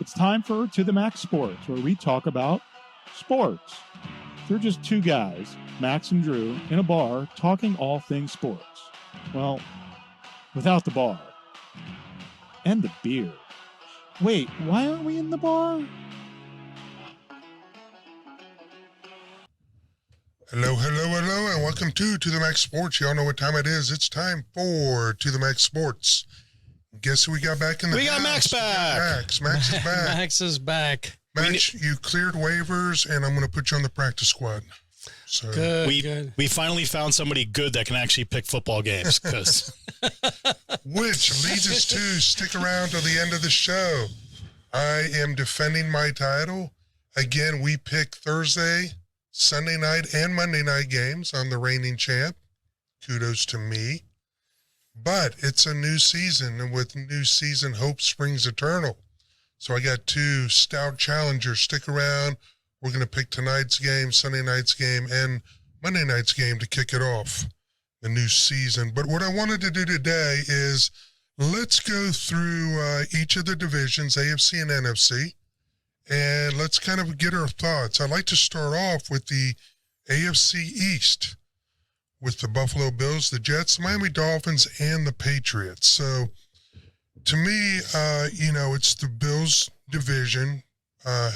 It's time for To the Max Sports, where we talk about sports. They're just two guys, Max and Drew, in a bar talking all things sports. Well, without the bar. And the beer. Wait, why aren't we in the bar? Hello, and welcome to the Max Sports. Y'all know what time it is. It's time for To the Max Sports. Guess who we got back in the house? We got Max back. Max is back. Max is back. Max, you cleared waivers, and I'm going to put you on the practice squad. So Good. We finally found somebody good that can actually pick football games. Which leads us to stick around till the end of the show. I am defending my title. Again, we pick Thursday, Sunday night, and Monday night games. I'm the reigning champ. Kudos to me. But it's a new season, and with new season, hope springs eternal. So I got two stout challengers. Stick around. We're going to pick tonight's game, Sunday night's game, and Monday night's game to kick it off, the new season. But what I wanted to do today is let's go through each of the divisions, AFC and NFC, and let's kind of get our thoughts. I'd like to start off with the AFC East, with the Buffalo Bills, the Jets, the Miami Dolphins, and the Patriots. So, to me, it's the Bills division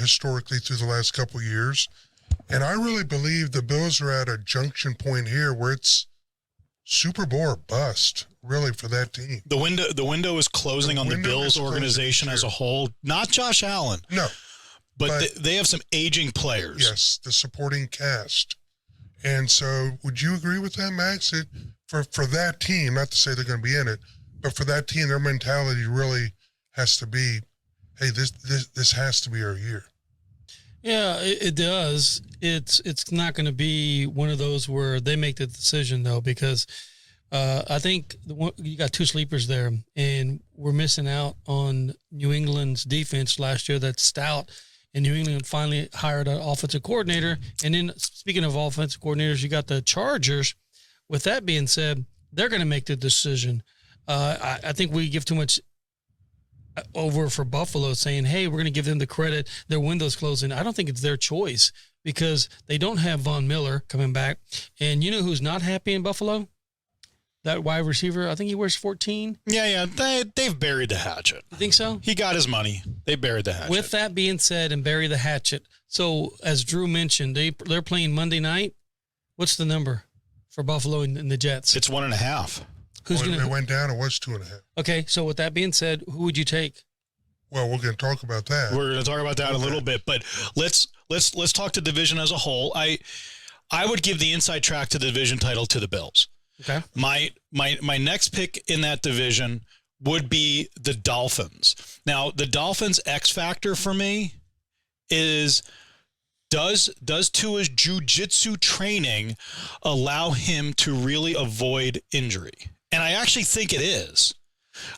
historically through the last couple of years. And I really believe the Bills are at a junction point here where it's Super Bowl or bust, really, for that team. The window is closing on the Bills organization as a whole. Not Josh Allen. No. But they have some aging players. Yes, the supporting cast. And so would you agree with that, Max? For that team, not to say they're going to be in it, but for that team, their mentality really has to be, hey, this has to be our year. Yeah, it does. It's not going to be one of those where they make the decision, though, because I think you got two sleepers there, and we're missing out on New England's defense last year that's stout. And New England finally hired an offensive coordinator. And then, speaking of offensive coordinators, you got the Chargers. With that being said, they're going to make the decision. I think we give too much over for Buffalo, saying, hey, we're going to give them the credit. Their window's closing. I don't think it's their choice because they don't have Von Miller coming back. And you know who's not happy in Buffalo? That wide receiver, I think he wears 14. Yeah. They've buried the hatchet. You think so? He got his money. They buried the hatchet. With that being said, and bury the hatchet. So, as Drew mentioned, they're playing Monday night. What's the number for Buffalo and the Jets? It's 1.5. It went down. It was 2.5. Okay, so with that being said, who would you take? Well, we're going to talk about that. We're going to talk about that in a little bit, but let's talk the division as a whole. I would give the inside track to the division title to the Bills. Okay. My next pick in that division would be the Dolphins. Now, the Dolphins' X factor for me is does Tua's jiu-jitsu training allow him to really avoid injury? And I actually think it is.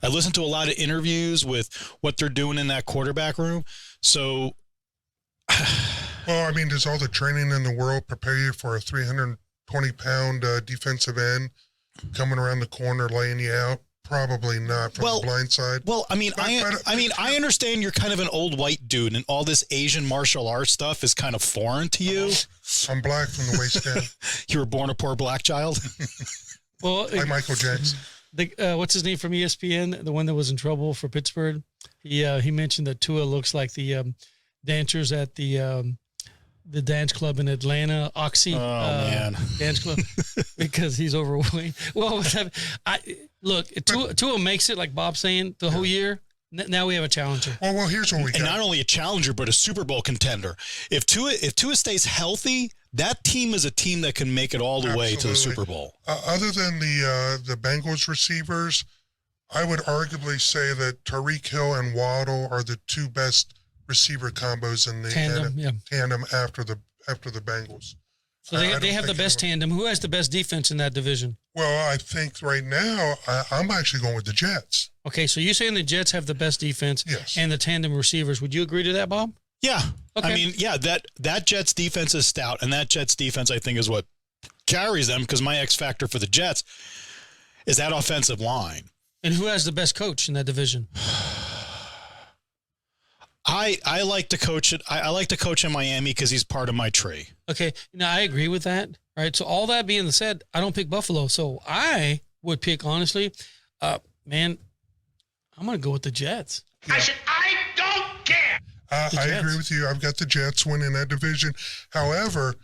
I listened to a lot of interviews with what they're doing in that quarterback room. So, well, I mean, does all the training in the world prepare you for a 320-pound defensive end coming around the corner, laying you out? Probably not from the blind side. Well, I understand you're kind of an old white dude, and all this Asian martial arts stuff is kind of foreign to you. I'm black from the waist down. You were born a poor black child. Well, like Michael Jackson. What's his name from ESPN? The one that was in trouble for Pittsburgh. He mentioned that Tua looks like the dancers at the dance club in Atlanta, Oxy. Man, dance club, because he's overweight. Well, Tua makes it, like Bob's saying, the whole year. Now we have a challenger. Well, here's what we got. And not only a challenger, but a Super Bowl contender. If Tua stays healthy, that team is a team that can make it all the way to the Super Bowl. Other than the Bengals receivers, I would arguably say that Tyreek Hill and Waddle are the two best receiver combos in the tandem after the Bengals. So they have the best tandem. Who has the best defense in that division? Well, I think right now I'm actually going with the Jets. Okay, so you're saying the Jets have the best defense and the tandem receivers. Would you agree to that, Bob? Yeah. Okay. I mean, yeah, that Jets defense is stout, and that Jets defense, I think, is what carries them, because my X factor for the Jets is that offensive line. And who has the best coach in that division? I I like to coach it. I like to coach in Miami because he's part of my tree. Okay, now I agree with that. Right. So all that being said, I don't pick Buffalo. So I would pick, honestly, man, I'm going to go with the Jets. Yeah. I don't care. I agree with you. I've got the Jets winning that division. However,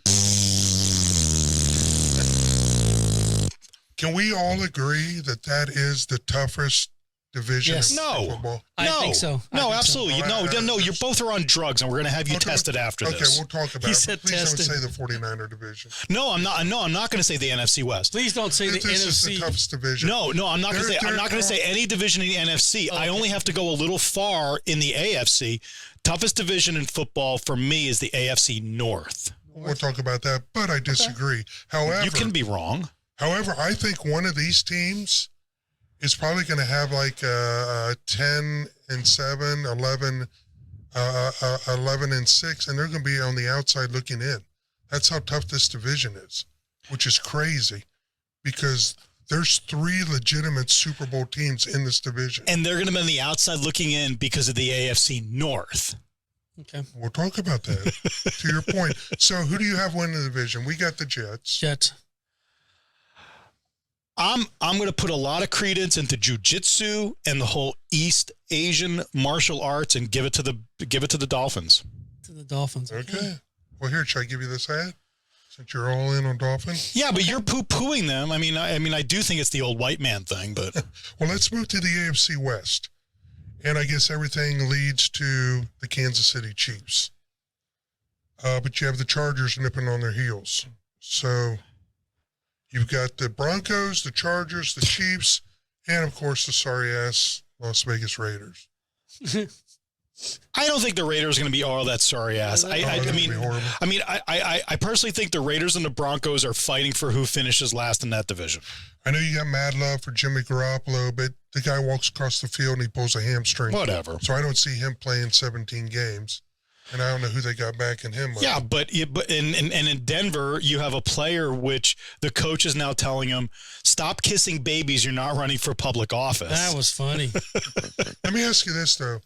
can we all agree that that is the toughest division Yes. in No. football? I think so. I No, think so. absolutely. No, you both are on drugs, and we're going to have you tested after Okay, this. we'll talk about He it. said But please tested. don't say the 49er division. No, I'm not. No, I'm not going to say the NFC West. Please don't say the This is the NFC. toughest division. No, I'm not going to say. I'm not going to say any division in the NFC. I only have to go a little far in the AFC. Toughest division in football for me is the AFC North. We'll talk about that, but I disagree. However, You can be wrong. However, I think one of these teams is probably going to have like a 10-7, 11-6, and they're going to be on the outside looking in. That's how tough this division is, which is crazy because there's 3 legitimate Super Bowl teams in this division. And they're going to be on the outside looking in because of the AFC North. Okay. We'll talk about that. To your point. So who do you have winning the division? We got the Jets. Jets. I'm going to put a lot of credence into jiu-jitsu and the whole East Asian martial arts and give it to the Dolphins. To the Dolphins. Okay. Well, here, should I give you this hat? Since you're all in on Dolphins. Yeah, but you're poo-pooing them. I mean, I do think it's the old white man thing, but Well, let's move to the AFC West. And I guess everything leads to the Kansas City Chiefs. But you have the Chargers nipping on their heels. So you've got the Broncos, the Chargers, the Chiefs, and, of course, the sorry-ass Las Vegas Raiders. I don't think the Raiders are going to be all that sorry ass. I that'd mean, be horrible. I personally think the Raiders and the Broncos are fighting for who finishes last in that division. I know you got mad love for Jimmy Garoppolo, but the guy walks across the field and he pulls a hamstring. Whatever. So I don't see him playing 17 games. And I don't know who they got backing him up. Yeah, but in Denver, you have a player which the coach is now telling him, stop kissing babies. You're not running for public office. That was funny. Let me ask you this, though.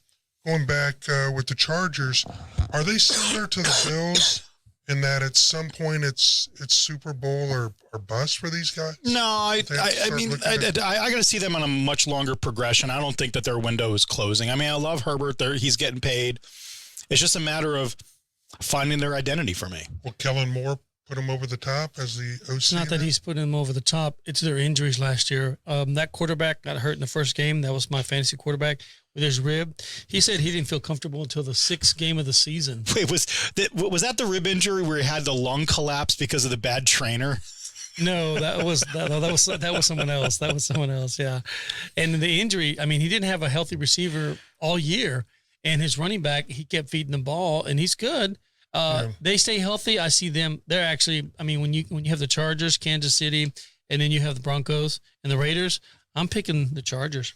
Going back with the Chargers, are they similar to the Bills in that at some point it's Super Bowl or bust for these guys? No, I at- got to see them on a much longer progression. I don't think that their window is closing. I mean, I love Herbert. He's getting paid. It's just a matter of finding their identity for me. Will Kellen Moore put him over the top as the OC? It's not that he's putting them over the top. It's their injuries last year. That quarterback got hurt in the first game. That was my fantasy quarterback with his rib. He said he didn't feel comfortable until the 6th game of the season. Wait, was that the rib injury where he had the lung collapse because of the bad trainer? No, that was someone else. That was someone else. Yeah. And the injury, I mean, he didn't have a healthy receiver all year, and his running back, he kept feeding the ball, and he's good. They stay healthy. I see them. They're actually, I mean, when you have the Chargers, Kansas City, and then you have the Broncos and the Raiders, I'm picking the Chargers.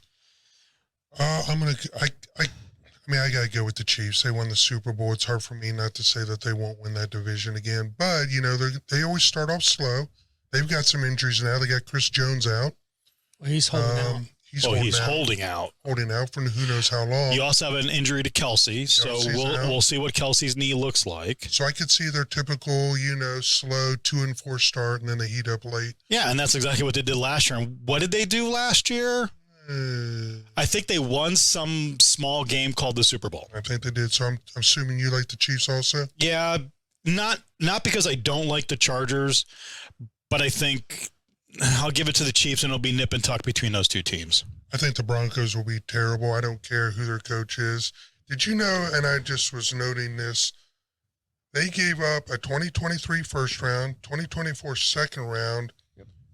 I gotta go with the Chiefs. They won the Super Bowl. It's hard for me not to say that they won't win that division again. But they always start off slow. They've got some injuries now. They got Chris Jones out. Well, he's holding out. He's Holding out. Holding out for who knows how long. You also have an injury to Kelsey, so we'll see what Kelsey's knee looks like. So I could see their typical, slow 2-4 start, and then they heat up late. Yeah, and that's exactly what they did last year. And what did they do last year? I think they won some small game called the Super Bowl. I think they did. So I'm assuming you like the Chiefs also? Yeah, not because I don't like the Chargers, but I think I'll give it to the Chiefs, and it'll be nip and tuck between those two teams. I think the Broncos will be terrible. I don't care who their coach is. Did you know, and I just was noting this, they gave up a 2023 first round, 2024 second round,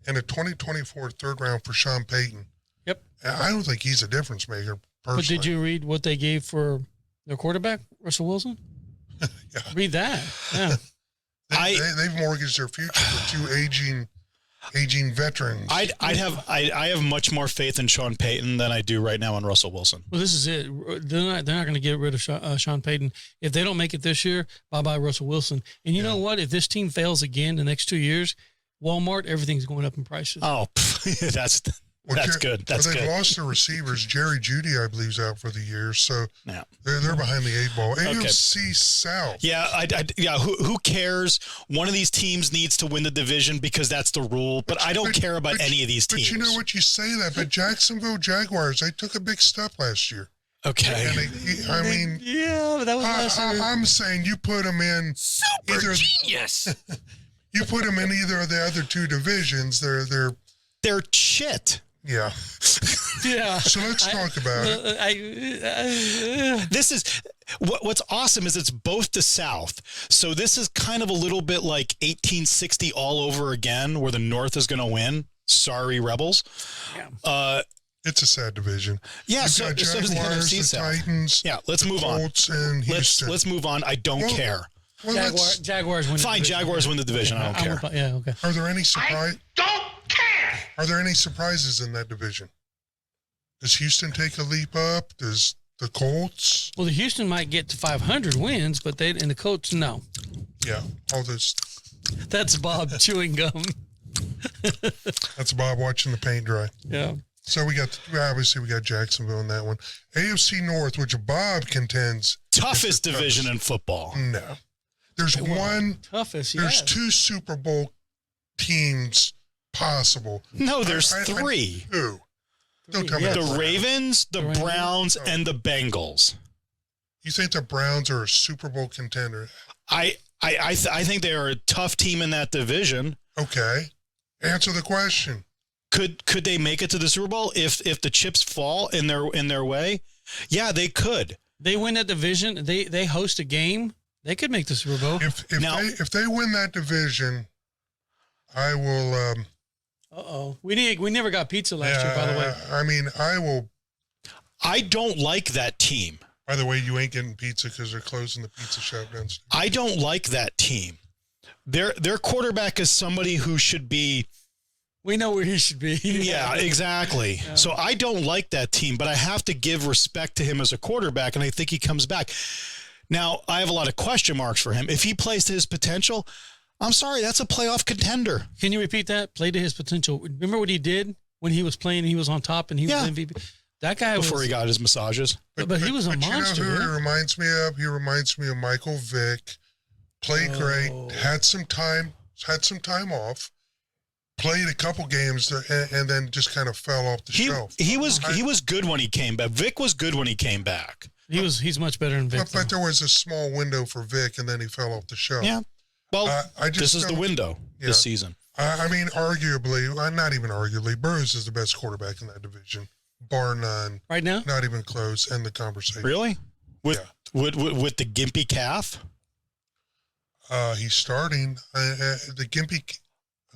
and a 2024 third round for Sean Payton. Yep. And I don't think he's a difference maker, personally. But did you read what they gave for their quarterback, Russell Wilson? Yeah. Read that. Yeah. They've mortgaged their future for two aging veterans. I have much more faith in Sean Payton than I do right now in Russell Wilson. Well, this is it. They're not going to get rid of Sean Payton. If they don't make it this year, bye-bye Russell Wilson. And you know what? If this team fails again the next 2 years, Walmart, everything's going up in prices. Oh, that's Well, That's good. That's they've good. lost their receivers. Jerry Jeudy, I believe, is out for the year. So Yeah. they're behind the 8 ball. AFC South. Yeah, yeah. Who cares? One of these teams needs to win the division because that's the rule. But I don't care about any of these teams. But you know what? You say that, but Jacksonville Jaguars, they took a big step last year. Okay. And I mean, yeah, but that was last year. I'm saying you put them in Genius. You put them in either of the other two divisions. They're shit. yeah. Yeah. So let's talk about it. This is what's awesome is it's both the South. So this is kind of a little bit like 1860 all over again, where the North is going to win. Sorry, Rebels. Yeah. It's a sad division. Yeah. You've So got does the Jaguars, NFC the South. Titans. Yeah. Let's move on. Colts and Houston. Let's move on. I don't care. Well, Jaguars win. Fine, Jaguars win the division. I don't care. Yeah, okay. Are there any surprise? Don't care. Are there any surprises in that division? Does Houston take a leap up? Does the Colts? Well, the Houston might get to 500 wins, but and the Colts, no. Yeah, all this. That's Bob chewing gum. That's Bob watching the paint dry. Yeah. So we got Jacksonville in that one. AFC North, which Bob contends Toughest division in football. no. There's Toughest, There's yeah. 2 Super Bowl teams possible. No, there's 3. Who? Don't tell me Yeah. The Ravens, the Ravens. Browns, and the Bengals. You think the Browns are a Super Bowl contender? I think they are a tough team in that division. Okay. Answer the question. Could they make it to the Super Bowl if the chips fall in their way? Yeah, they could. They win that division. They host a game. They could make the Super Bowl. If they win that division, I will. We never got pizza last year, by the way. I mean, I will. I don't like that team. By the way, you ain't getting pizza because they're closing the pizza shop downstairs. I don't like that team. Their quarterback is somebody who should be. We know where he should be. Yeah, exactly. Yeah. So I don't like that team, but I have to give respect to him as a quarterback, and I think he comes back. Now, I have a lot of question marks for him. If he plays to his potential, I'm sorry, that's a playoff contender. Can you repeat that? Play to his potential. Remember what he did when he was playing and he was on top and he was MVP? That guy Before he got his massages. But he was a monster. You know who yeah. he reminds me of? He reminds me of Michael Vick. Played great. Had some time off. Played a couple games and then just kind of fell off the shelf. He was good when he came back. Vic was good when he came back. He's much better than Vic. But there was a small window for Vic, and then he fell off the shelf. Yeah. Well, this is the don't- window this season. I mean, arguably, not even arguably, Burrows is the best quarterback in that division, bar none. Right now? Not even close. End the conversation. Really? With the gimpy calf? He's starting. The gimpy.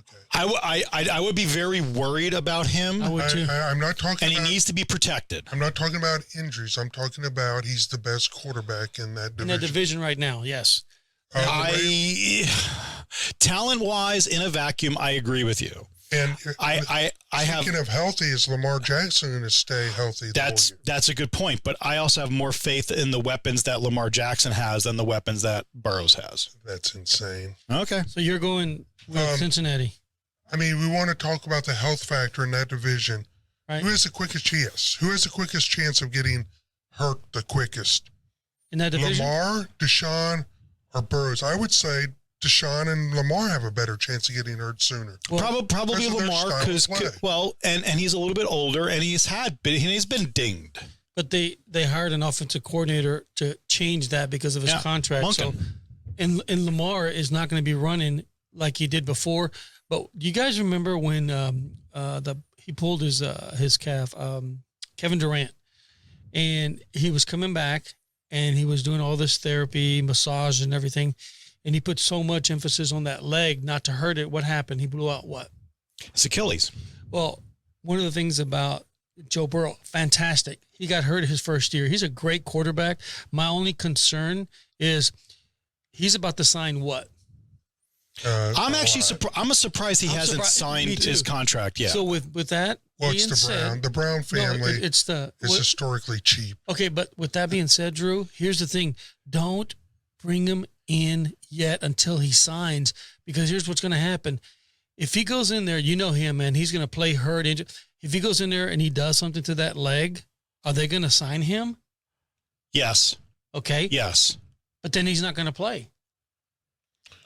Okay. I would be very worried about him. I would too. I'm not talking. And he about, needs to be protected. I'm not talking about injuries. I'm talking about he's the best quarterback in that In division. that division right now, yes. Talent-wise, in a vacuum, I agree with you. And I have. Speaking of healthy, is Lamar Jackson going to stay healthy? That's a good point, but I also have more faith in the weapons that Lamar Jackson has than the weapons that Burrows has. That's insane. Okay. So you're going with Cincinnati. I mean, we want to talk about the health factor in that division. Right. Who has the quickest chance? Who has the quickest chance of getting hurt the quickest? In that division? Lamar, Deshaun, or Burrows? I would say Deshaun and Lamar have a better chance of getting hurt sooner. Probably because of their Lamar, style of because play. and he's a little bit older, and he's been dinged. But they hired an offensive coordinator to change that because of his contract. Monken. So, and Lamar is not going to be running like he did before. But do you guys remember when he pulled his calf, Kevin Durant, and he was coming back and he was doing all this therapy, massage, and everything, and he put so much emphasis on that leg not to hurt it. What happened? He blew out what? It's Achilles. Well, one of the things about Joe Burrow, fantastic. He got hurt his first year. He's a great quarterback. My only concern is he's about to sign what? I'm actually surprised he hasn't Me signed too. his contract yet. So with that Well, being it's said, the Brown family it's is historically cheap. okay. But with that being said, Drew, here's the thing: don't bring him in yet until he signs, because here's what's going to happen. If he goes in there, you know him, man, he's going to play hurt, injured, if he goes in there and he does something to that leg, are they going to sign him? Yes. Okay. Yes. But then he's not going to play.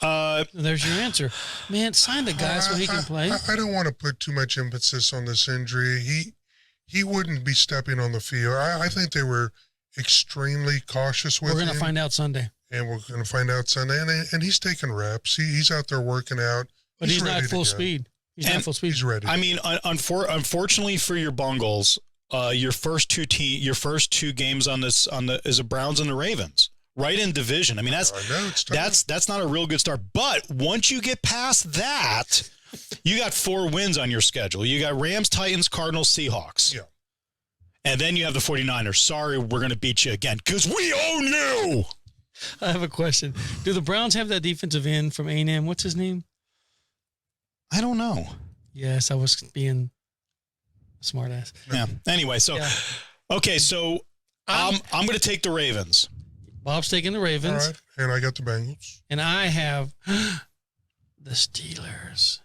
There's your answer. Man, sign the guy so he can play. I don't want to put too much emphasis on this injury. He wouldn't be stepping on the field. I think they were extremely cautious with him. We're going to find out Sunday. And we're going to find out Sunday. And he's taking reps. He's out there working out. But he's not full speed. He's not full speed. He's ready. I mean, unfortunately for your Bungles, your first two games on is the Browns and the Ravens, right in division. I mean, that's not a real good start. But once you get past that, you got 4 wins on your schedule. You got Rams, Titans, Cardinals, Seahawks. Yeah. And then you have the 49ers. Sorry, we're going to beat you again because we own you. I have a question. Do the Browns have that defensive end from A&M? What's his name? I don't know. Yes, I was being a smart ass. Yeah. Anyway, okay, so I'm going to take the Ravens. Bob's taking the Ravens. All right. And I got the Bengals. And I have the Steelers.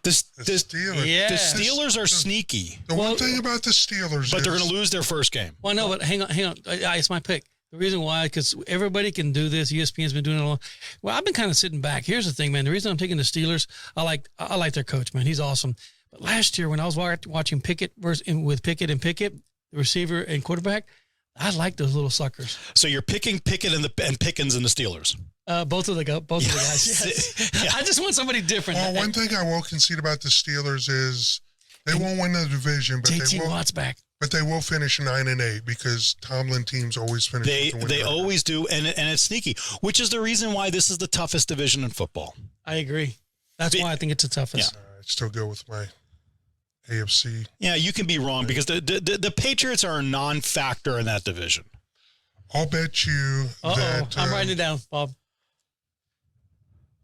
The Steelers. Yeah. The Steelers are sneaky. The one thing about the Steelers But is they're going to lose their first game. Well, no, but hang on. It's my pick. The reason why, because everybody can do this. ESPN's been doing it all. Well, I've been kind of sitting back. Here's the thing, man. The reason I'm taking the Steelers, I like their coach, man. He's awesome. But last year when I was watching Pickett with Pickett, the receiver and quarterback, I like those little suckers. So you're picking Pickett and Pickens and the Steelers. Both of the guys. Yes. Yeah. I just want somebody different. Well, one thing I will concede about the Steelers is they won't win the division, but JT Watt's back. But they will finish 9-8 because Tomlin teams always finish. They always do, and it's sneaky, which is the reason why this is the toughest division in football. I agree. That's why I think it's the toughest. I still go with my AFC. Yeah, you can be wrong because the Patriots are a non-factor in that division. I'll bet you that I'm writing it down, Bob.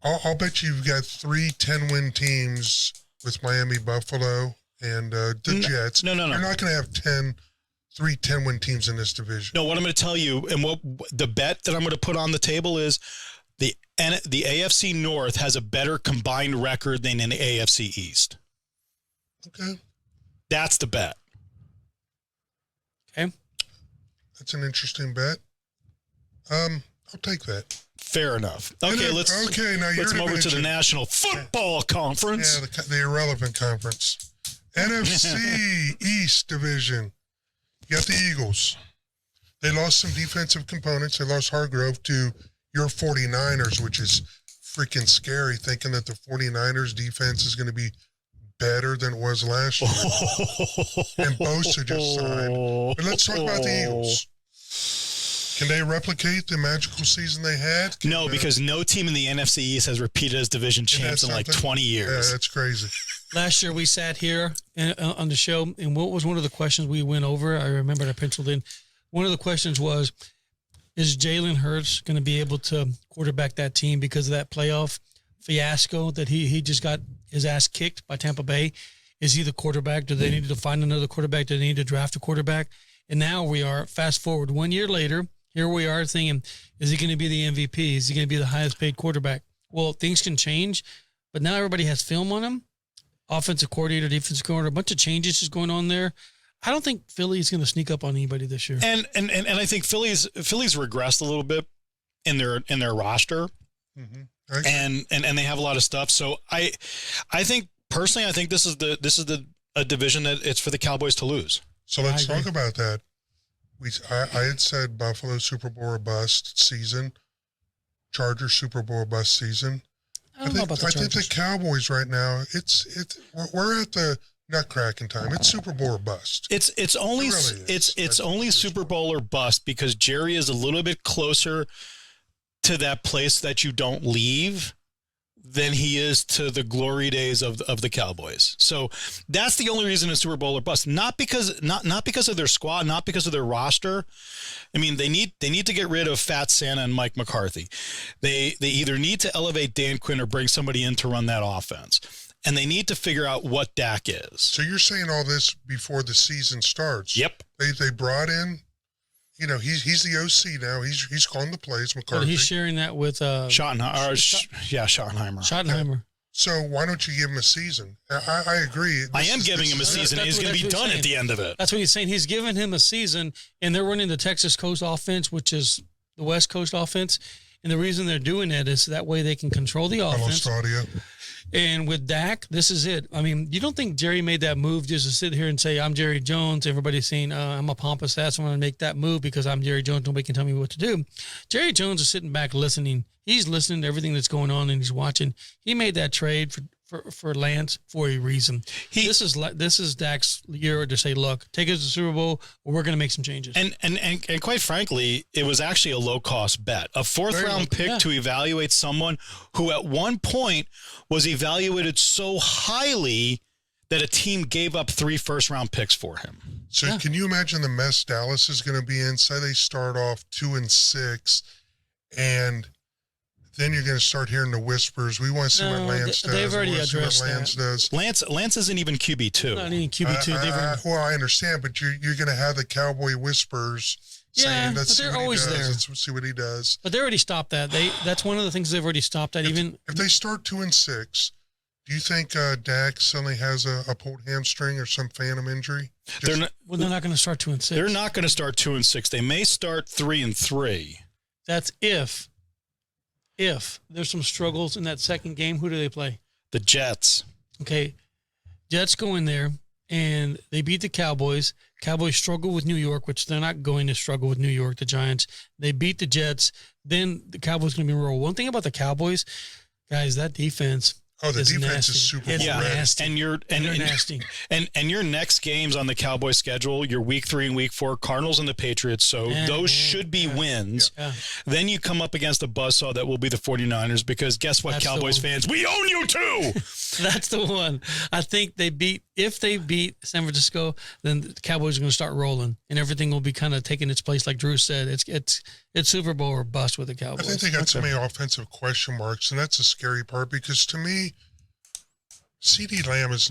I'll bet you've got 3 10-win teams with Miami, Buffalo, and the Jets. No. You're not going to have 3 10-win teams in this division. No, what I'm going to tell you, and what the bet that I'm going to put on the table is the AFC North has a better combined record than in the AFC East. Okay. That's the bet. Okay. That's an interesting bet. I'll take that. Fair enough. Okay, let's move over to the National Football Conference. Yeah, the irrelevant conference. NFC East Division. You got the Eagles. They lost some defensive components. They lost Hargrove to your 49ers, which is freaking scary, thinking that the 49ers defense is going to be better than it was last year. And Bosa just signed. But let's talk about the Eagles. Can they replicate the magical season they had? No, because no team in the NFC East has repeated as division champs in like 20 years. Yeah, that's crazy. Last year we sat here on the show, and what was one of the questions we went over? I remember I penciled in. One of the questions was, is Jalen Hurts going to be able to quarterback that team because of that playoff fiasco that he just got his ass kicked by Tampa Bay? Is he the quarterback? Do they need to find another quarterback? Do they need to draft a quarterback? And now we are, fast forward 1 year later, here we are thinking, is he going to be the MVP? Is he going to be the highest paid quarterback? Well, things can change, but now everybody has film on him. Offensive coordinator, defensive coordinator, a bunch of changes is going on there. I don't think Philly's going to sneak up on anybody this year. And I think Philly's regressed a little bit in their roster. Mm-hmm. Okay. And they have a lot of stuff. So I think personally, I think this is a division that it's for the Cowboys to lose. So let's talk about that. I had said Buffalo Super Bowl or bust season, Chargers Super Bowl or bust season. I think the Cowboys right now, we're at the nut cracking time. It's Super Bowl or bust. It's only Super Bowl or bust because Jerry is a little bit closer to that place that you don't leave than he is to the glory days of the Cowboys. So that's the only reason it's Super Bowl or bust. Not because of their squad, not because of their roster. I mean, they need to get rid of Fat Santa and Mike McCarthy. They either need to elevate Dan Quinn or bring somebody in to run that offense. And they need to figure out what Dak is. So you're saying all this before the season starts? Yep. They brought in, he's the OC now. He's calling the plays, McCarthy. But he's sharing that with Schottenheimer. Schottenheimer. So why don't you give him a season? I agree. I am giving him a season. He's going to be done at the end of it. That's what he's saying. He's given him a season, and they're running the Texas Coast offense, which is the West Coast offense. And the reason they're doing that is that way they can control the offense. Audio. And with Dak, this is it. I mean, you don't think Jerry made that move just to sit here and say, I'm Jerry Jones. Everybody's saying, I'm a pompous ass. I'm going to make that move because I'm Jerry Jones. Nobody can tell me what to do. Jerry Jones is sitting back listening. He's listening to everything that's going on and he's watching. He made that trade for Lance for a reason. This is Dak's year to say, look, take us to the Super Bowl, or we're going to make some changes. And quite frankly, it was actually a low cost bet, a fourth round pick to evaluate someone who at one point was evaluated so highly that a team gave up 3 first round picks for him. So can you imagine the mess Dallas is going to be in? Say they start off 2-6, and then you're going to start hearing the whispers. We want to see what Lance does. They've already addressed that. Lance isn't even QB2. Not even QB2. Well, I understand, but you're going to have the Cowboy whispers saying, let's see what he does. Let's see what he does. But they already stopped that. That's one of the things they've already stopped at. If they start 2-6, do you think Dak suddenly has a pulled hamstring or some phantom injury? They're not going to start 2-6. They're not going to start 2-6. They may start 3-3. That's if there's some struggles in that second game. Who do they play? The Jets. Okay. Jets go in there and they beat the Cowboys. Cowboys struggle with New York, which they're not going to struggle with New York, the Giants. They beat the Jets. Then the Cowboys going to be roll. One thing about the Cowboys, guys, that defense. Oh, the defense is super nasty. And nasty. And your next games on the Cowboys schedule, your week 3 and week 4, Cardinals and the Patriots. So those should be wins. Yeah. Then you come up against a buzzsaw that will be the 49ers because guess what, Cowboys fans? We own you too. That's the one. I think if they beat San Francisco, then the Cowboys are going to start rolling and everything will be kind of taking its place. Like Drew said, it's Super Bowl or bust with the Cowboys. I think they got so many offensive question marks, and that's the scary part because to me, CeeDee Lamb is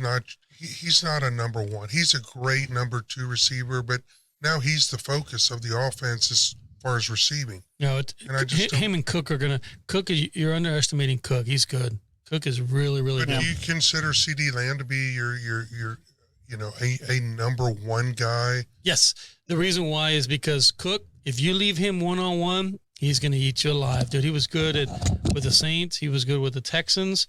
he's not a number 1. He's a great number 2 receiver, but now he's the focus of the offense as far as receiving. No, him and Cook are going to – you're underestimating Cook. He's good. Cook is really, really good. But do you consider CeeDee Lamb to be your a number 1 guy? Yes. The reason why is because Cook, if you leave him one-on-one, he's going to eat you alive. Dude, he was good with the Saints. He was good with the Texans.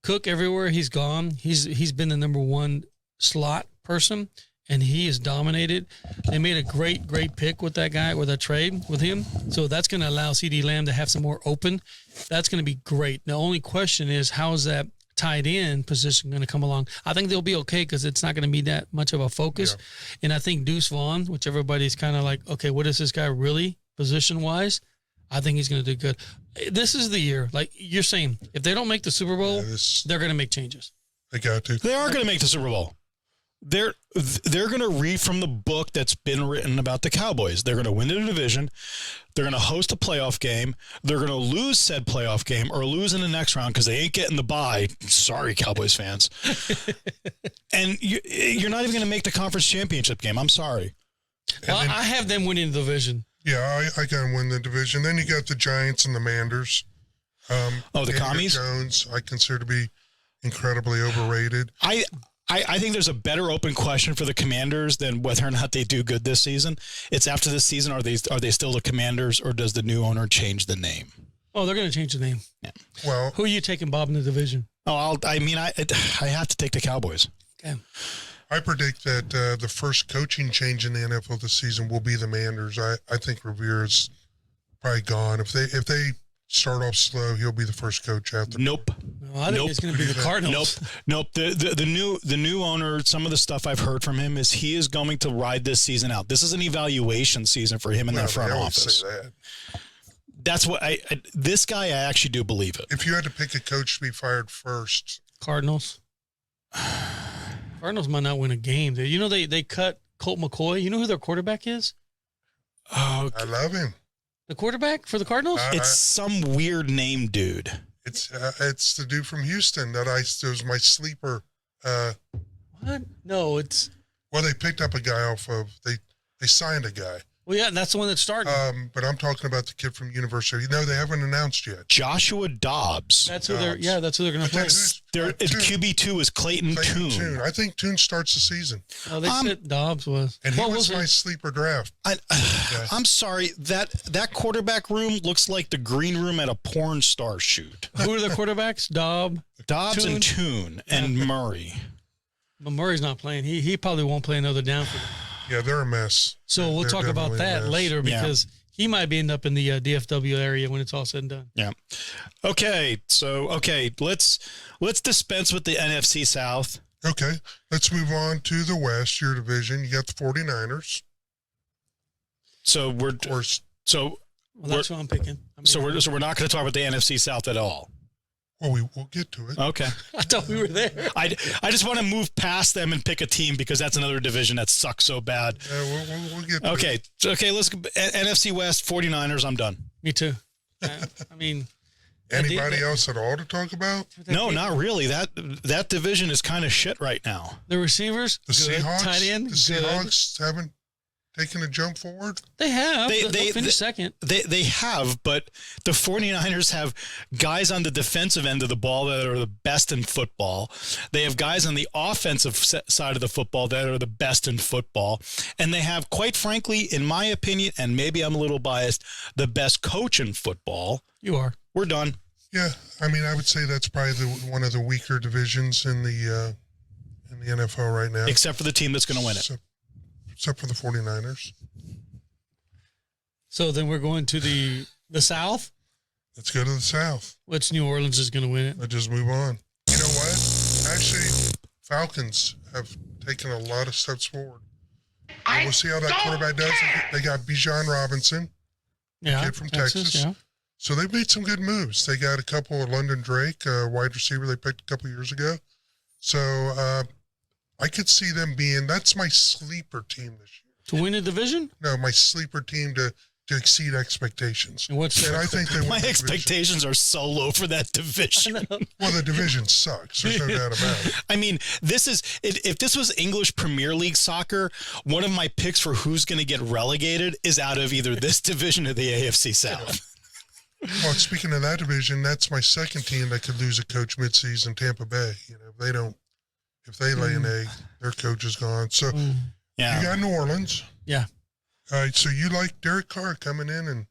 Cook, everywhere he's gone, he's been the number 1 slot person, and he is dominated. They made a great pick with that guy, with a trade with him. So that's going to allow CeeDee Lamb to have some more open. That's going to be great. The only question is, how is that tight end position going to come along? I think they'll be okay because it's not going to be that much of a focus. Yeah. And I think Deuce Vaughn, which everybody's kind of like, okay, what is this guy really position-wise? I think he's going to do good. This is the year. Like you're saying, if they don't make the Super Bowl, they're going to make changes. They got to. They are going to make the Super Bowl. They're going to read from the book that's been written about the Cowboys. They're going to win the division. They're going to host a playoff game. They're going to lose said playoff game or lose in the next round because they ain't getting the bye. Sorry, Cowboys fans. And you're not even going to make the conference championship game. I'm sorry. Well, I have them winning the division. Yeah, I got to win the division. Then you got the Giants and the Manders. The Commies? Jones, I consider to be incredibly overrated. I think there's a better open question for the Commanders than whether or not they do good this season. It's after this season, are they still the Commanders, or does the new owner change the name? Oh, they're going to change the name. Yeah. Well, who are you taking, Bob, in the division? Oh, I have to take the Cowboys. Okay. I predict that the first coaching change in the NFL this season will be the Manders. I think Rivera's probably gone. If they start off slow, he'll be the first coach after. Nope. No, I think it's going to be the Cardinals. Nope. The new owner, some of the stuff I've heard from him is he is going to ride this season out. This is an evaluation season for him in that front office. Say that. That's what this guy, I actually do believe it. If you had to pick a coach to be fired first. Cardinals. Cardinals might not win a game. You know, they cut Colt McCoy. You know who their quarterback is? Oh, I love him. The quarterback for the Cardinals? It's some weird name dude. It's the dude from Houston that it was my sleeper. What? No, it's. Well, they picked up a guy off of they signed a guy. Well, yeah, that's the one that started. But I'm talking about the kid from University. No, they haven't announced yet. Joshua Dobbs. That's who they're going to play. QB2 is Clayton Tune. I think Tune starts the season. Oh, they said Dobbs was. And he was my sleeper draft. I'm sorry. That quarterback room looks like the green room at a porn star shoot. Who are the quarterbacks? Dobbs Tune? and Tune and Murray. But Murray's not playing. He probably won't play another down for them. Yeah, they're a mess. So we'll talk about that later because he might be end up in the DFW area when it's all said and done. Yeah. Okay. So let's dispense with the NFC South. Okay, let's move on to the West, your division. You got the 49ers. So That's what I'm picking. we're not going to talk about the NFC South at all. Well, we'll get to it. Okay. I thought we were there. I just want to move past them and pick a team because that's another division that sucks so bad. Yeah, we'll get to it. Okay, let's go. NFC West, 49ers, I'm done. Me too. Anybody else at all to talk about? No, not really. That division is kind of shit right now. The receivers, The good. Seahawks? Tight end, The good. Seahawks haven't taken a jump forward? They have. They finished second. They have, but the 49ers have guys on the defensive end of the ball that are the best in football. They have guys on the offensive side of the football that are the best in football. And they have, quite frankly, in my opinion, and maybe I'm a little biased, the best coach in football. You are. We're done. Yeah, I mean, I would say that's probably one of the weaker divisions in the NFL right now. Except for the team that's going to win it. Except for the 49ers. So then we're going to the South, Let's go to the South. which New Orleans is going to win it. Let's just move on. You know what? Actually, Falcons have taken a lot of steps forward. And we'll see how that quarterback does. They got Bijan Robinson, Yeah, kid from Texas. Yeah. So they've made some good moves. They got a couple of London Drake, wide receiver they picked a couple years ago. So I could see them being, that's my sleeper team this year. To win the division? No, my sleeper team to exceed expectations. And what's And I think they win My the division. expectations are so low for that division. Well, the division sucks. There's no doubt about it. I mean, if this was English Premier League soccer, one of my picks for who's going to get relegated is out of either this division or the AFC South. Well, speaking of that division, that's my second team that could lose a coach midseason, Tampa Bay. You know, if they lay an egg, their coach is gone. So Yeah. you got New Orleans. Yeah. All right, so you like Derek Carr coming in and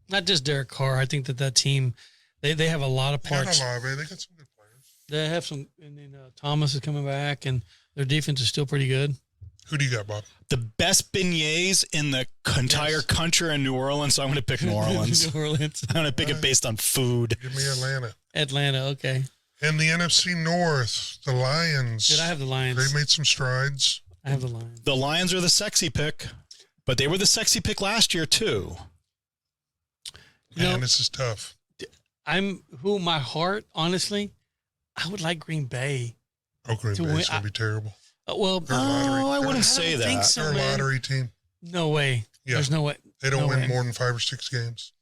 Not just Derek Carr. I think that team, they have a lot of they got parts. a lot of it. They got some good players. They have some, and then Thomas is coming back, and their defense is still pretty good. Who do you got, Bob? The best beignets in the entire country in New Orleans, so I'm going to pick New Orleans. New Orleans. I'm going to pick it based on food. Give me Atlanta. Atlanta, okay. And the NFC North, the Lions. Did I have the Lions? They made some strides. I have the Lions. The Lions are the sexy pick, but they were the sexy pick last year too. You know, Man, this is tough. My heart, honestly, I would like Green Bay. Oh, Green To Bay's win- going to be terrible. Well, They're a lottery. I wouldn't I say don't that. think so. They're a man. lottery team. no way. Yeah. There's no way. They don't No win way. more than 5 or 6 games.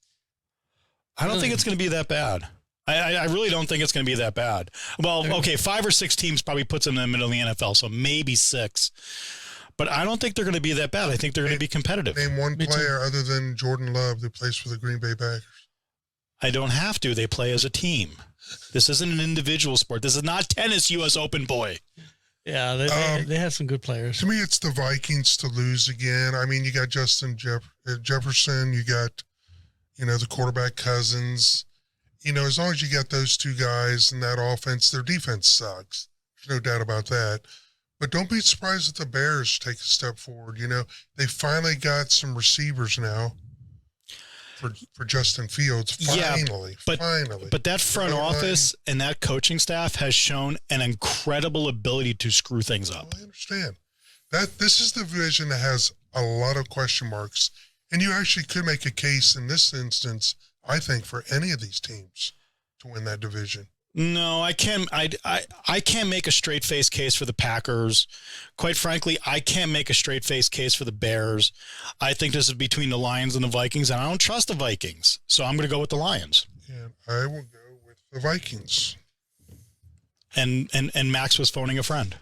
I don't think it's going to be that bad. I really don't think it's going to be that bad. Well, okay, 5 or 6 teams probably puts them in the middle of the NFL, so maybe 6. But I don't think they're going to be that bad. I think they're going to be competitive. Name one Me too. player other than Jordan Love that plays for the Green Bay Packers. I don't have to. They play as a team. This isn't an individual sport. This is not tennis, U.S. Open, boy. Yeah, they have some good players. To me, it's the Vikings to lose again. I mean, you got Justin Jefferson. You got, the quarterback Cousins. As long as you got those two guys in that offense, their defense sucks. There's no doubt about that. But don't be surprised if the Bears take a step forward. They finally got some receivers now for Justin Fields. Finally. But that front Goal line. office and that coaching staff has shown an incredible ability to screw things up. I understand. This is the division that has a lot of question marks. And you actually could make a case in this instance, I think, for any of these teams to win that division. No, I can't. I can't make a straight face case for the Packers. Quite frankly, I can't make a straight face case for the Bears. I think this is between the Lions and the Vikings, and I don't trust the Vikings, so I'm going to go with the Lions. And I will go with the Vikings. And Max was phoning a friend.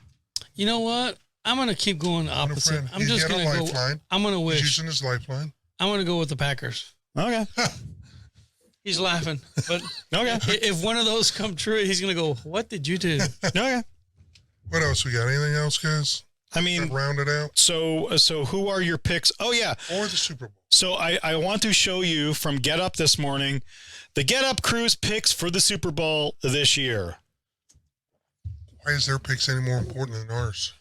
You know what? I'm going to keep going And a opposite. friend. I'm He's just got going a to go. lifeline. I'm going to He's wish. using his lifeline. I'm going to go with the Packers. Okay. He's laughing, but Okay. if one of those come true, he's going to go, "What did you do?" Okay. What else we got? Anything else, guys? I mean, Round it out. so who are your picks? Oh, yeah. Or the Super Bowl. So I want to show you from Get Up this morning, the Get Up crew's picks for the Super Bowl this year. Why is their picks any more important than ours?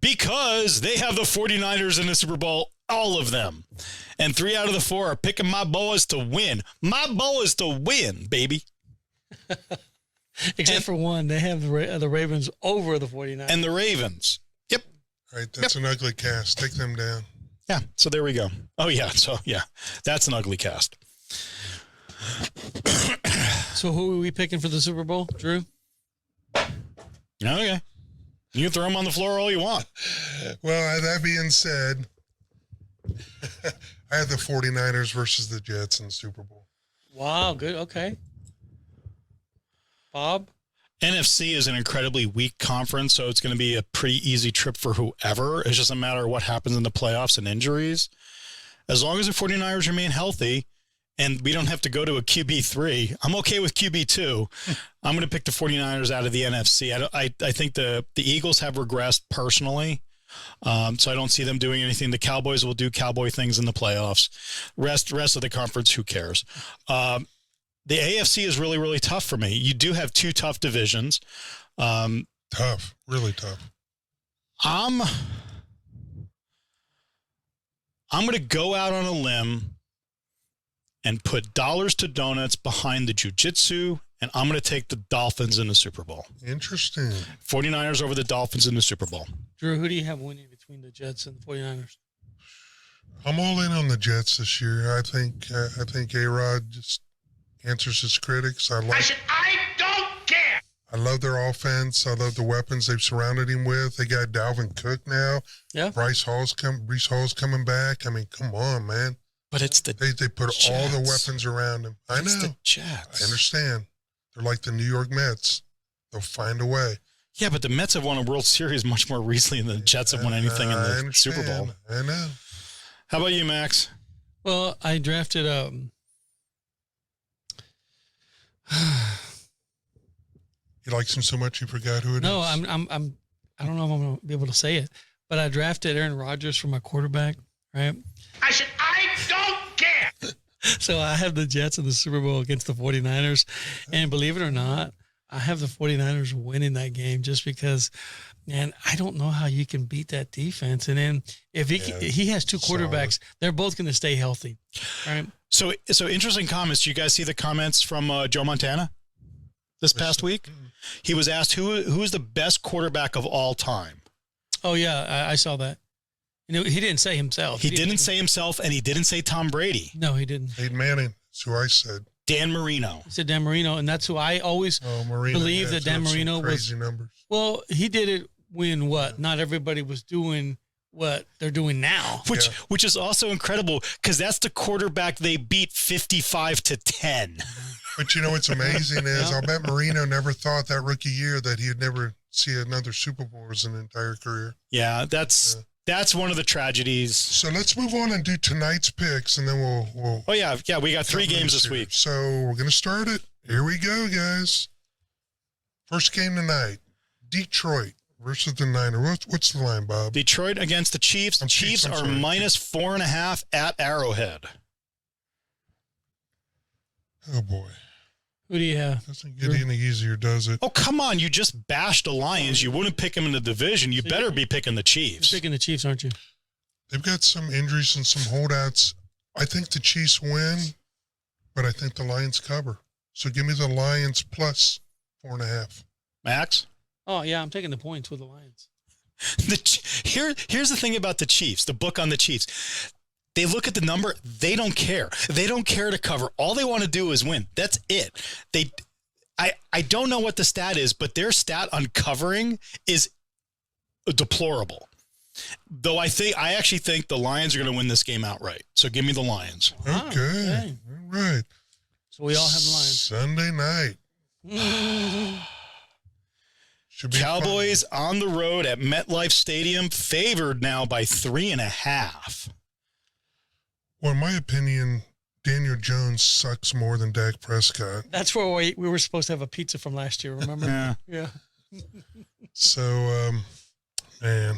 Because they have the 49ers in the Super Bowl, all of them. And 3 out of the 4 are picking my boys to win. My boys to win, baby. Except for one, they have the Ravens over the 49ers. And the Ravens. Yep. All right, that's an ugly cast. Take them down. Yeah, so there we go. Oh, yeah. So, yeah, that's an ugly cast. So who are we picking for the Super Bowl, Drew? Okay. You can throw them on the floor all you want. Well, that being said, I had the 49ers versus the Jets in the Super Bowl. Wow, good. Okay. Bob? NFC is an incredibly weak conference, so it's going to be a pretty easy trip for whoever. It's just a matter of what happens in the playoffs and injuries. As long as the 49ers remain healthy and we don't have to go to a QB3, I'm okay with QB2. I'm going to pick the 49ers out of the NFC. I think the Eagles have regressed personally, so I don't see them doing anything. The Cowboys will do cowboy things in the playoffs. Rest of the conference, who cares? The AFC is really, really tough for me. You do have 2 tough divisions. Tough, really tough. I'm going to go out on a limb and put dollars to donuts behind the jiu-jitsu, and I'm going to take the Dolphins in the Super Bowl. Interesting. 49ers over the Dolphins in the Super Bowl. Drew, who do you have winning between the Jets and the 49ers? I'm all in on the Jets this year. I think A-Rod just answers his critics. I don't care. I love their offense. I love the weapons they've surrounded him with. They got Dalvin Cook now. Yeah. Brees Hall's coming back. I mean, come on, man. But it's the They put Jets. all the weapons around him. I It's know. the Jets. I understand. They're like the New York Mets. They'll find a way. Yeah, but the Mets have won a World Series much more recently than the Jets have won anything in I the Super understand. Bowl. I know. How about you, Max? Well, I drafted You likes him so much you forgot who it is. No, I don't know if I'm going to be able to say it, but I drafted Aaron Rodgers for my quarterback, right? I don't care. So I have the Jets in the Super Bowl against the 49ers. And believe it or not, I have the 49ers winning that game just because, man, I don't know how you can beat that defense. And then if he has 2 quarterbacks, they're both going to stay healthy, right? So interesting comments. You guys see the comments from Joe Montana this past week? He was asked who is the best quarterback of all time. Oh, yeah, I saw that. You know, he didn't say himself. He didn't say himself, and he didn't say Tom Brady. No, he didn't. Peyton Manning. That's who I said. Dan Marino. He said Dan Marino, and that's who I always Marino. believe that Dan Marino was. Crazy numbers. Well, he did it when not everybody was doing what they're doing now. Which is also incredible because that's the quarterback they beat 55-10. But you know what's amazing is I'll bet Marino never thought that rookie year that he'd never see another Super Bowl as an entire career. Yeah, that's one of the tragedies. So let's move on and do tonight's picks, and then we'll. Oh yeah, we got 3 games this week. So we're gonna start it. Here we go, guys. First game tonight: Detroit versus the Niners. What's the line, Bob? Detroit against the Chiefs. The Chiefs are minus 4.5 at Arrowhead. Oh boy. Who do you have? Doesn't get any easier, does it? Oh, come on. You just bashed the Lions. You wouldn't pick them in the division. You better be picking the Chiefs. You're picking the Chiefs, aren't you? They've got some injuries and some holdouts. I think the Chiefs win, but I think the Lions cover. So give me the Lions plus 4.5. Max? Oh, yeah, I'm taking the points with the Lions. Here's the thing about the Chiefs, the book on the Chiefs. They look at the number. They don't care. They don't care to cover. All they want to do is win. That's it. I don't know what the stat is, but their stat on covering is deplorable. Though I actually think the Lions are going to win this game outright. So give me the Lions. Okay. All right. So we all have the Lions. Sunday night. Should be Cowboys on the road at MetLife Stadium, favored now by 3.5. Well, in my opinion, Daniel Jones sucks more than Dak Prescott. That's where we were supposed to have a pizza from last year, remember? Yeah. So, man,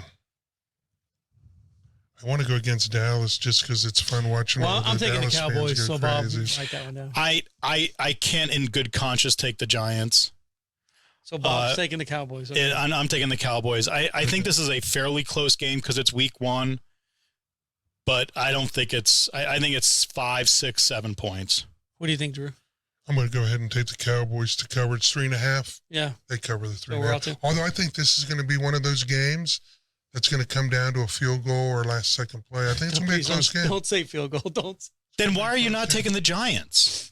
I want to go against Dallas just because it's fun watching. Well, all the I'm taking Dallas the fans Cowboys, go so Bob, crazy. write that one down. I can't in good conscience take the Giants. So Bob's taking the Cowboys. Okay. I'm taking the Cowboys. I think this is a fairly close game because it's week 1, but I don't think it's. I think it's 5, 6, 7 points. What do you think, Drew? I'm going to go ahead and take the Cowboys to cover. It's 3.5. Yeah. They cover the 3.5. we're out to- Although I think this is going to be one of those games that's going to come down to a field goal or last-second play. I think it's going to be a close game. Don't say field goal. Don't. Then why are you not taking the Giants?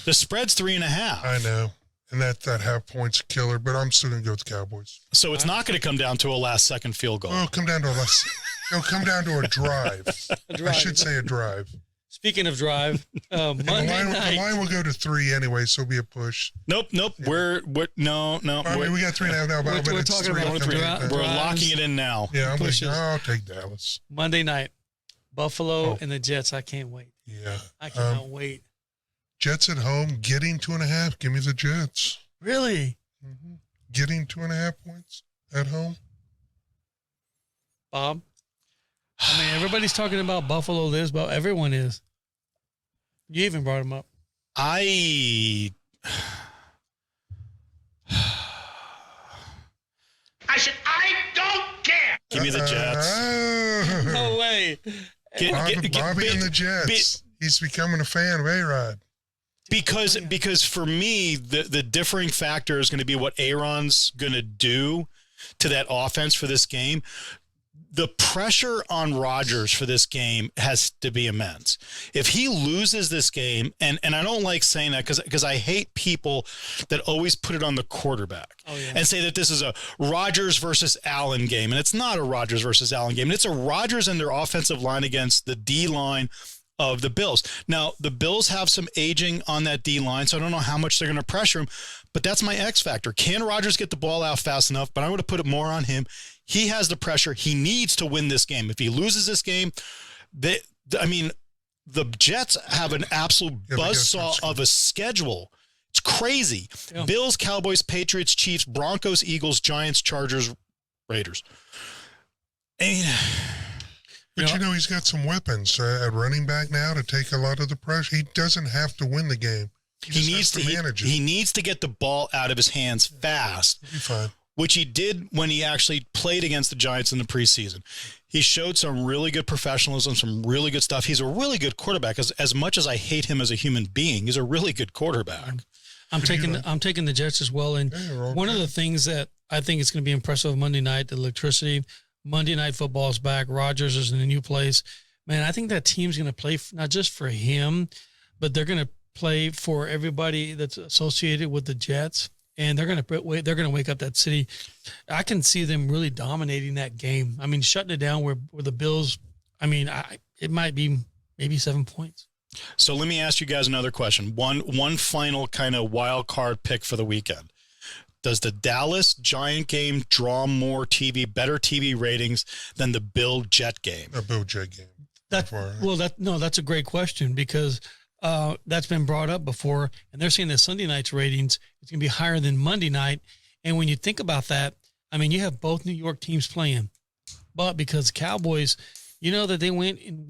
The spread's 3.5. I know. And that half point's a killer, but I'm still going to go with the Cowboys. So it's not going to come down to a last-second field goal. Well, it'll come down to a drive. I should say a drive. Speaking of drive, Monday The night. line will go to 3 anyway, so it'll be a push. Nope. Yeah. We're no. I mean, we got 3.5 now, but We're it's talking 3 about coming drive- in. We're drives. locking it in now. Yeah, pushes. I'll take Dallas. Monday night, Buffalo Oh. and the Jets. I can't wait. Yeah. I cannot wait. Jets at home, getting 2.5. Give me the Jets. Really? Mm-hmm. Getting 2.5 points at home. Bob? I mean, everybody's talking about Buffalo this, but everyone is. You even brought them up. I said, I don't care. give me the Jets. No way. Bobby and the Jets. He's becoming a fan of A-Rod. Because for me, the differing factor is going to be what Aaron's going to do to that offense for this game. The pressure on Rodgers for this game has to be immense. If he loses this game, and I don't like saying that because I hate people that always put it on the quarterback and say that this is a Rodgers versus Allen game. And it's not a Rodgers versus Allen game. It's a Rodgers and their offensive line against the D-line of the Bills. Now, the Bills have some aging on that D-line, so I don't know how much they're going to pressure him, but that's my X factor. Can Rodgers get the ball out fast enough? But I'm going to put it more on him. He has the pressure. He needs to win this game. If he loses this game, the Jets have an absolute buzzsaw of a schedule. It's crazy. Yeah. Bills, Cowboys, Patriots, Chiefs, Broncos, Eagles, Giants, Chargers, Raiders. But he's got some weapons at running back now to take a lot of the pressure. He doesn't have to win the game. He needs to manage it. He needs to get the ball out of his hands fast. He'll be fine. Which he did when he actually played against the Giants in the preseason. He showed some really good professionalism, some really good stuff. He's a really good quarterback. As much as I hate him as a human being, he's a really good quarterback. I'm taking the Jets as well. And one of the things that I think is going to be impressive Monday night, the electricity. Monday Night Football is back. Rodgers is in a new place. Man, I think that team's going to play not just for him, but they're going to play for everybody that's associated with the Jets. And they're going to wake up that city. I can see them really dominating that game. I mean, shutting it down where the Bills. I mean, it might be maybe 7 points. So let me ask you guys another question. One final kind of wild card pick for the weekend. Does the Dallas Giant game draw better TV ratings than the Bill Jet game? A Bill Jet game. That's a great question because that's been brought up before, and they're saying that Sunday night's ratings is going to be higher than Monday night. And when you think about that, I mean, you have both New York teams playing, but because Cowboys, you know that they went in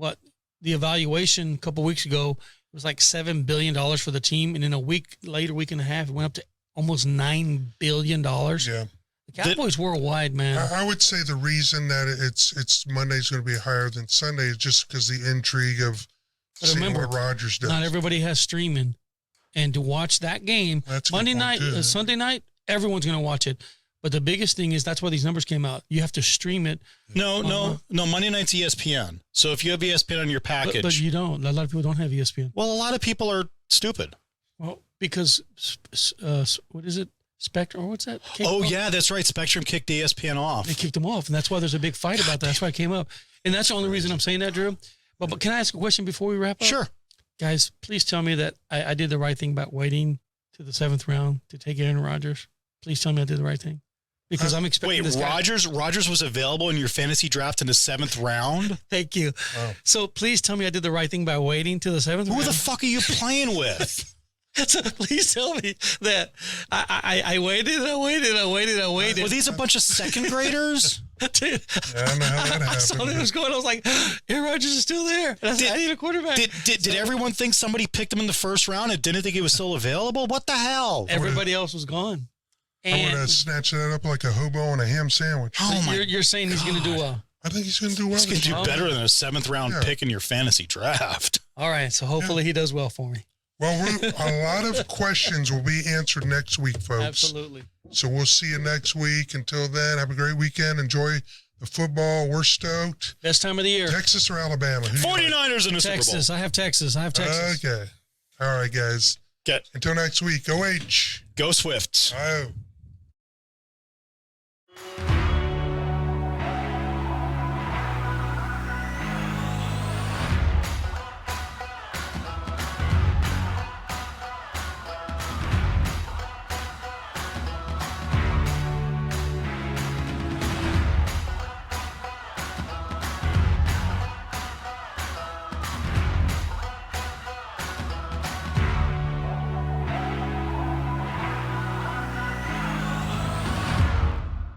the evaluation a couple weeks ago, it was like $7 billion for the team. And in a week and a half, it went up to almost $9 billion. Yeah. The Cowboys worldwide, man. I would say the reason that it's Monday's going to be higher than Sunday is just because the intrigue of seeing what Rodgers does. Not everybody has streaming. And to watch that game, Monday night, Sunday night, everyone's going to watch it. But the biggest thing is that's why these numbers came out. You have to stream it. No. Monday night's ESPN. So if you have ESPN on your package. But you don't. A lot of people don't have ESPN. Well, a lot of people are stupid. Well, because, what is it? Spectrum, or what's that? Yeah, that's right. Spectrum kicked ESPN off. They kicked them off, and that's why there's a big fight about that. That's why it came up. And that's the only reason I'm saying that, Drew. But can I ask a question before we wrap up? Sure. Guys, please tell me that I did the right thing about waiting to the 7th round to take Aaron Rodgers. Please tell me I did the right thing. Because I'm expecting this guy. Rodgers was available in your fantasy draft in the 7th round? Thank you. Wow. So please tell me I did the right thing by waiting till the 7th round. Who the fuck are you playing with? So please tell me that I waited and I waited and I waited and I waited. Were these a bunch of second graders? Dude, Yeah, I don't know how that I saw happened. that was going on. I was like, Aaron Rodgers is still there. And I said, I need a quarterback. Did everyone think somebody picked him in the 1st round and didn't think he was still available? What the hell? Everybody else was gone. I would have snatched that up like a hobo on a ham sandwich. Oh my You're saying he's going to do well. I think he's going to do well. He's going to do Oh. better than a 7th round Yeah. pick in your fantasy draft. All right. So hopefully he does well for me. Well, a lot of questions will be answered next week, folks. Absolutely. So we'll see you next week. Until then, have a great weekend. Enjoy the football. We're stoked. Best time of the year. Texas or Alabama? Who you like? 49ers in the Super Bowl. Texas. I have Texas. Okay. All right, guys. Get Until next week. OH. Go Swifts. Oh.